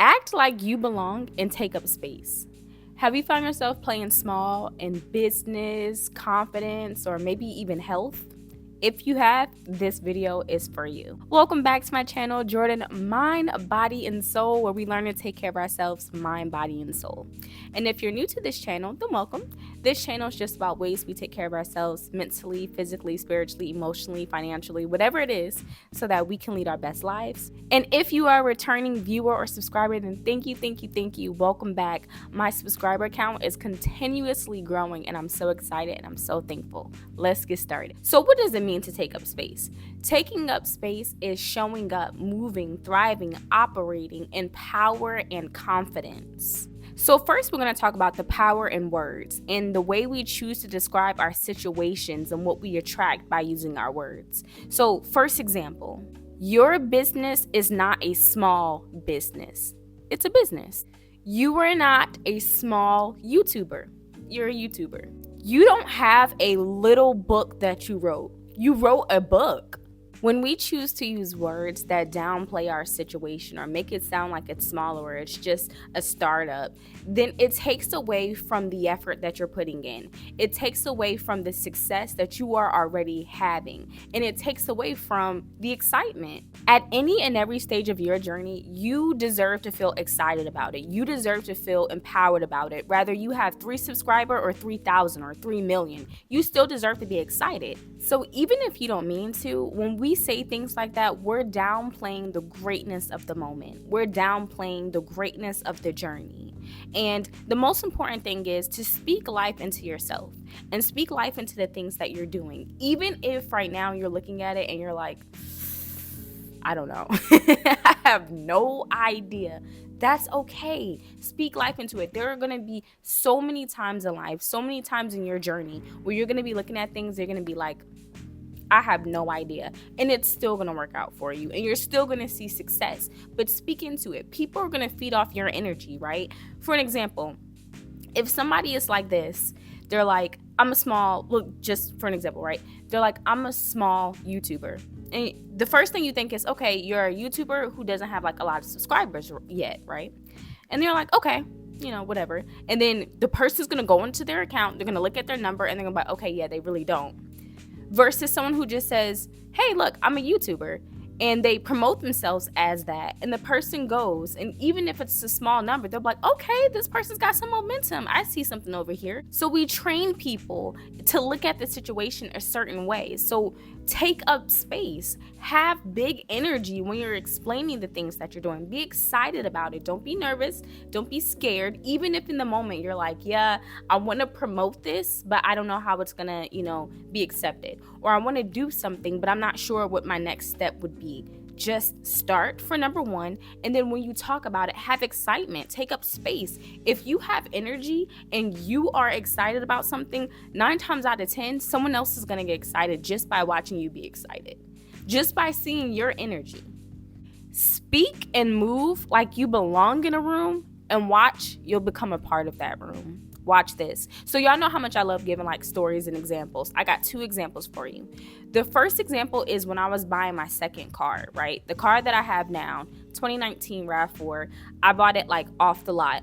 Act like you belong and take up space. Have you found yourself playing small in business, confidence, or maybe even health? If you have, this video is for you. Welcome back to my channel, Jordan Mind, Body, and Soul, where we learn to take care of ourselves, mind, body, and soul. And if you're new to this channel, then welcome. This channel is just about ways we take care of ourselves mentally, physically, spiritually, emotionally, financially, whatever it is, so that we can lead our best lives. And if you are a returning viewer or subscriber, then thank you. Welcome back. My subscriber count is continuously growing, and I'm so excited and I'm so thankful. Let's get started. So what does it mean to take up space? Taking up space is showing up, moving, thriving, operating in power and confidence. So first, we're going to talk about the power in words and the way we choose to describe our situations and what we attract by using our words. So first example, your business is not a small business. It's a business. You are not a small YouTuber. You're a YouTuber. You don't have a little book that you wrote. You wrote a book. When we choose to use words that downplay our situation or make it sound like it's small or it's just a startup, then it takes away from the effort that you're putting in. It takes away from the success that you are already having. And it takes away from the excitement. At any and every stage of your journey, you deserve to feel excited about it. You deserve to feel empowered about it. Whether you have 3 subscribers or 3,000 or 3 million, you still deserve to be excited. So even if you don't mean to, when we say things like that, we're downplaying the greatness of the moment. We're downplaying the greatness of the journey. And the most important thing is to speak life into yourself and speak life into the things that you're doing. Even if right now you're looking at it and you're like, I don't know. I have no idea. That's okay. Speak life into it. There are going to be so many times in life, so many times in your journey where you're going to be looking at things, you're going to be like, I have no idea. And it's still going to work out for you. And you're still going to see success. But speak into it. People are going to feed off your energy, right? For an example, if somebody is like this, they're like, I'm a small, look, just for an example, right? They're like, I'm a small YouTuber. And the first thing you think is, okay, you're a YouTuber who doesn't have like a lot of subscribers yet, right? And they're like, okay, you know, whatever. And then the person's going to go into their account, they're going to look at their number, and they're going to be like, okay, yeah, they really don't. Versus someone who just says, hey, look, I'm a YouTuber. And they promote themselves as that. And the person goes, and even if it's a small number, they're like, okay, this person's got some momentum. I see something over here. So we train people to look at the situation a certain way. So take up space. Have big energy when you're explaining the things that you're doing. Be excited about it. Don't be nervous. Don't be scared. Even if in the moment you're like, yeah, I want to promote this, but I don't know how it's going to, be accepted. Or I want to do something, but I'm not sure what my next step would be. Just start for number 1, and then when you talk about it, have excitement. Take up space. If you have energy and you are excited about something, 9 times out of 10, someone else is going to get excited just by watching you be excited, just by seeing your energy. Speak and move like you belong in a room, and watch, you'll become a part of that room. Watch this. So y'all know how much I love giving like stories and examples. I got 2 examples for you. The first example is when I was buying my second car, right? The car that I have now, 2019 RAV4, I bought it like off the lot.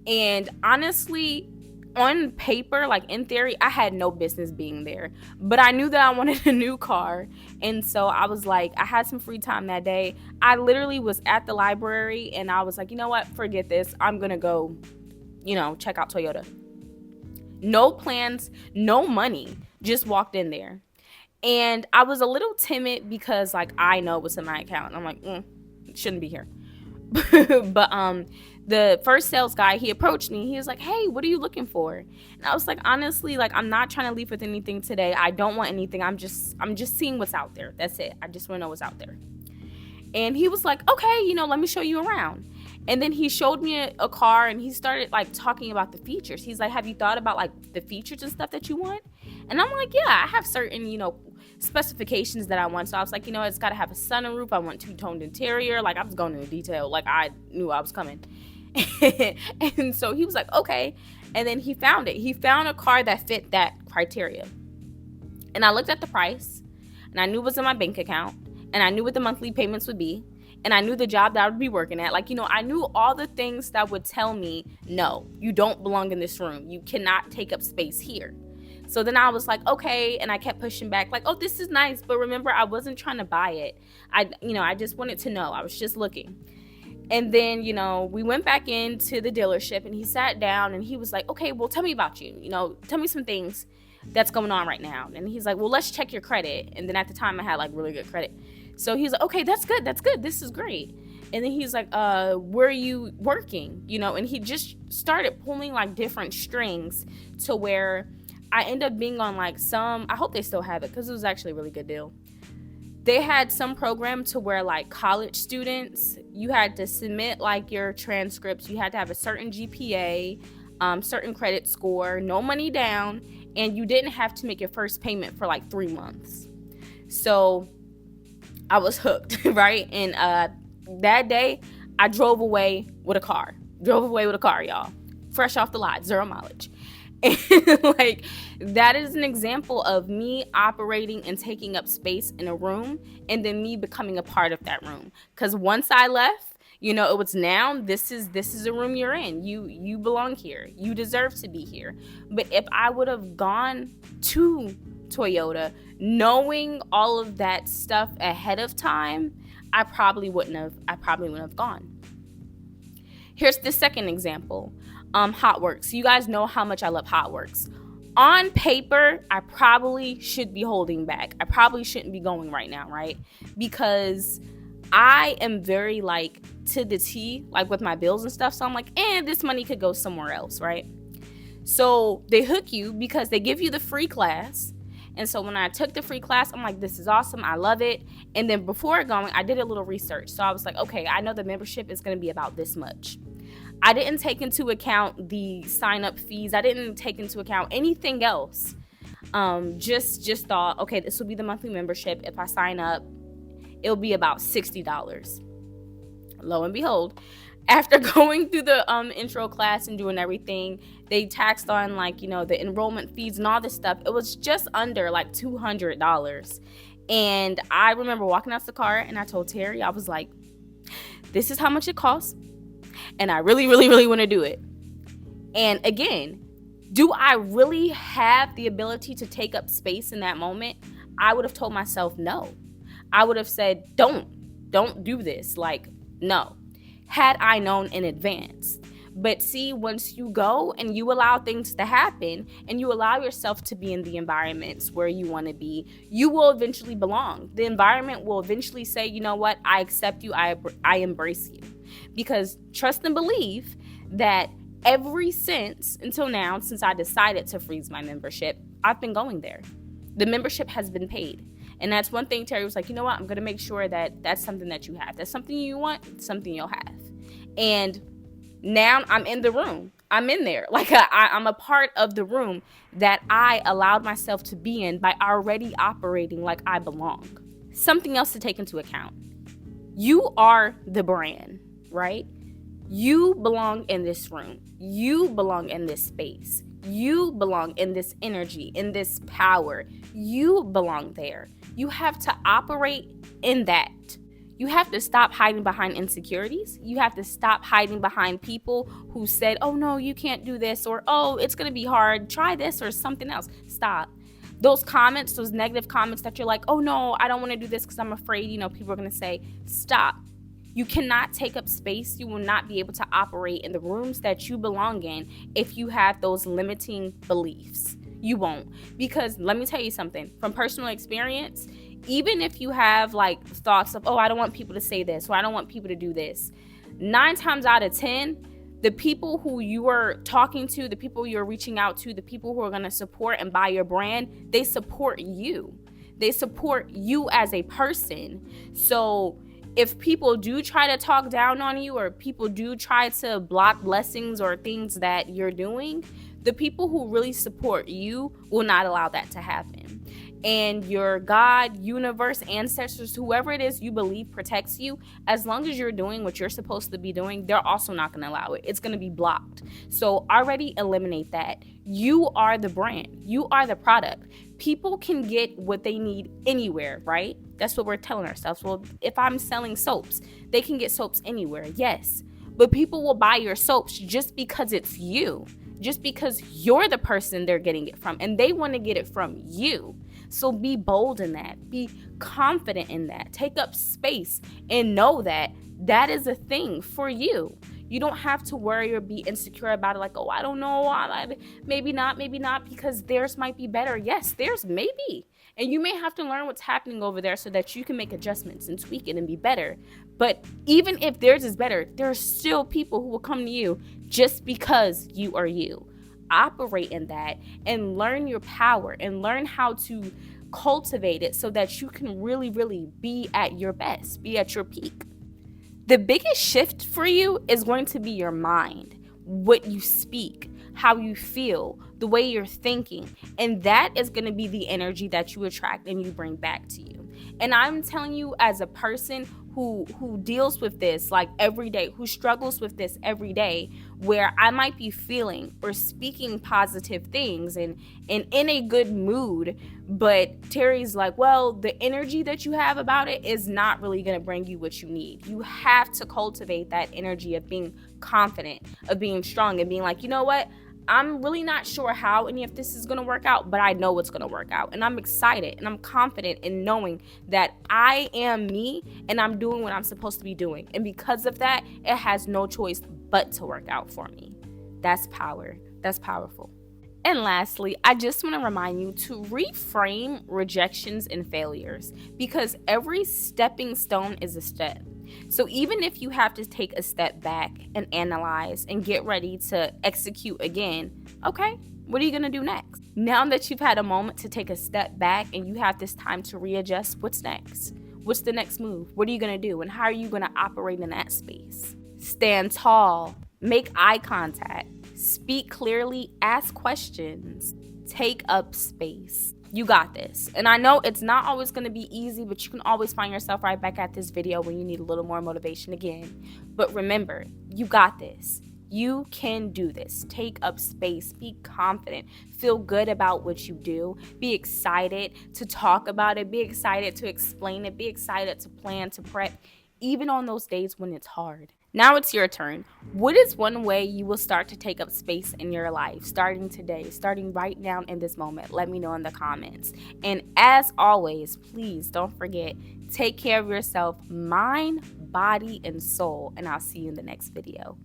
And honestly, on paper, like in theory, I had no business being there. But I knew that I wanted a new car. And so I was like, I had some free time that day. I literally was at the library and I was like, you know what? Forget this. I'm going to go check out Toyota. No plans, no money, just walked in there. And I was a little timid because like I know what's in my account. I'm like, shouldn't be here. But the first sales guy, he approached me. He was like, hey, what are you looking for? And I was like, honestly, like I'm not trying to leave with anything today. I don't want anything. I'm just seeing what's out there. That's it. I just want to know what's out there. And he was like, okay, let me show you around. And then he showed me a car and he started like talking about the features. He's like, have you thought about like the features and stuff that you want? And I'm like, yeah, I have certain, specifications that I want. So I was like, it's got to have a sunroof. I want 2-toned interior. Like I was going into detail. Like I knew I was coming. And so he was like, okay. And then he found it. He found a car that fit that criteria. And I looked at the price and I knew it was in my bank account and I knew what the monthly payments would be. and I knew the job that I would be working at. Like, I knew all the things that would tell me, no, you don't belong in this room. You cannot take up space here. So then I was like, okay, and I kept pushing back, like, oh, this is nice, but remember, I wasn't trying to buy it. I just wanted to know. I was just looking. And then, we went back into the dealership, and he sat down, and he was like, okay, well, tell me about you. Tell me some things that's going on right now. And he's like, well, let's check your credit. And then at the time I had like really good credit. So he's like, okay, that's good. This is great. And then he's like, where are you working? And he just started pulling like different strings to where I end up being on like I hope they still have it, because it was actually a really good deal. They had some program to where like college students, you had to submit like your transcripts. You had to have a certain GPA, certain credit score, no money down, and you didn't have to make your first payment for like 3 months. So I was hooked, right? And that day I drove away with a car, y'all, fresh off the lot, 0 mileage. And like, that is an example of me operating and taking up space in a room, and then me becoming a part of that room. Because once I left, it was, now this is a room you're in. You belong here. You deserve to be here. But if I would have gone to Toyota knowing all of that stuff ahead of time, I probably wouldn't have gone. Here's the second example. Hotworks. You guys know how much I love Hotworks. On paper, I probably should be holding back. I probably shouldn't be going right now, right? Because I am very like to the T, like with my bills and stuff. So I'm like, this money could go somewhere else, right? So they hook you because they give you the free class. And so when I took the free class, I'm like, this is awesome. I love it. And then before going, I did a little research. So I was like, okay, I know the membership is going to be about this much. I didn't take into account the sign-up fees. I didn't take into account anything else. Just thought, okay, this will be the monthly membership. If I sign up, it'll be about $60. Lo and behold, after going through the intro class and doing everything, they taxed on like, the enrollment fees and all this stuff. It was just under like $200. And I remember walking out the car, and I told Terry, I was like, this is how much it costs. And I really, really, really want to do it. And again, do I really have the ability to take up space in that moment? I would have told myself no. I would have said, don't do this. Like, no. Had I known in advance. But see, once you go and you allow things to happen and you allow yourself to be in the environments where you want to be, you will eventually belong. The environment will eventually say, you know what? I accept you. I embrace you. Because trust and believe that until now, since I decided to freeze my membership, I've been going there. The membership has been paid. And that's one thing Terry was like, you know what? I'm going to make sure that that's something that you have. That's something you want, it's something you'll have. And now I'm in the room. I'm in there. Like I'm a part of the room that I allowed myself to be in by already operating like I belong. Something else to take into account. You are the brand, right? You belong in this room. You belong in this space. You belong in this energy, in this power. You belong there. You have to operate in that. You have to stop hiding behind insecurities. You have to stop hiding behind people who said, oh no, you can't do this, or oh, it's going to be hard. Try this or something else. Stop. Those comments, those negative comments that you're like, oh no, I don't want to do this because I'm afraid, people are going to say, stop. You cannot take up space. You will not be able to operate in the rooms that you belong in if you have those limiting beliefs. You won't. Because let me tell you something from personal experience, even if you have like thoughts of, oh, I don't want people to say this, or I don't want people to do this, 9 times out of 10, the people who you are talking to, the people you're reaching out to, the people who are going to support and buy your brand, they support you. They support you as a person. So if people do try to talk down on you, or people do try to block blessings or things that you're doing, the people who really support you will not allow that to happen. and your God, universe, ancestors, whoever it is you believe protects you, as long as you're doing what you're supposed to be doing, they're also not going to allow it. It's going to be blocked. So already eliminate that. You are the brand. You are the product. People can get what they need anywhere, right? That's what we're telling ourselves. Well, if I'm selling soaps, they can get soaps anywhere. Yes. But people will buy your soaps just because it's you, just because you're the person they're getting it from, and they want to get it from you. So be bold in that. Be confident in that. Take up space and know that that is a thing for you. You don't have to worry or be insecure about it, like, oh, I don't know, maybe not, because theirs might be better. Yes, theirs may be. And you may have to learn what's happening over there so that you can make adjustments and tweak it and be better. But even if theirs is better, there are still people who will come to you just because you are you. Operate in that and learn your power and learn how to cultivate it so that you can really, really be at your best, be at your peak. The biggest shift for you is going to be your mind, what you speak, how you feel, the way you're thinking. And that is going to be the energy that you attract and you bring back to you. And I'm telling you, as a person who deals with this like every day, who struggles with this every day, where I might be feeling or speaking positive things and in a good mood, but Terry's like, well, the energy that you have about it is not really going to bring you what you need. You have to cultivate that energy of being confident, of being strong, and being like, you know what? I'm really not sure how any of this is going to work out, but I know it's going to work out. And I'm excited and I'm confident in knowing that I am me and I'm doing what I'm supposed to be doing. And because of that, it has no choice but to work out for me. That's power. That's powerful. And lastly, I just want to remind you to reframe rejections and failures, because every stepping stone is a step. So even if you have to take a step back and analyze and get ready to execute again, okay, what are you going to do next? Now that you've had a moment to take a step back and you have this time to readjust, what's next? What's the next move? What are you going to do? And how are you going to operate in that space? Stand tall, make eye contact, speak clearly, ask questions, take up space. You got this. And I know it's not always going to be easy, but you can always find yourself right back at this video when you need a little more motivation again. But remember, you got this. You can do this. Take up space. Be confident. Feel good about what you do. Be excited to talk about it. Be excited to explain it. Be excited to plan, to prep, even on those days when it's hard. Now it's your turn. What is one way you will start to take up space in your life, starting today, starting right now in this moment? Let me know in the comments. And as always, please don't forget, take care of yourself, mind, body, and soul. And I'll see you in the next video.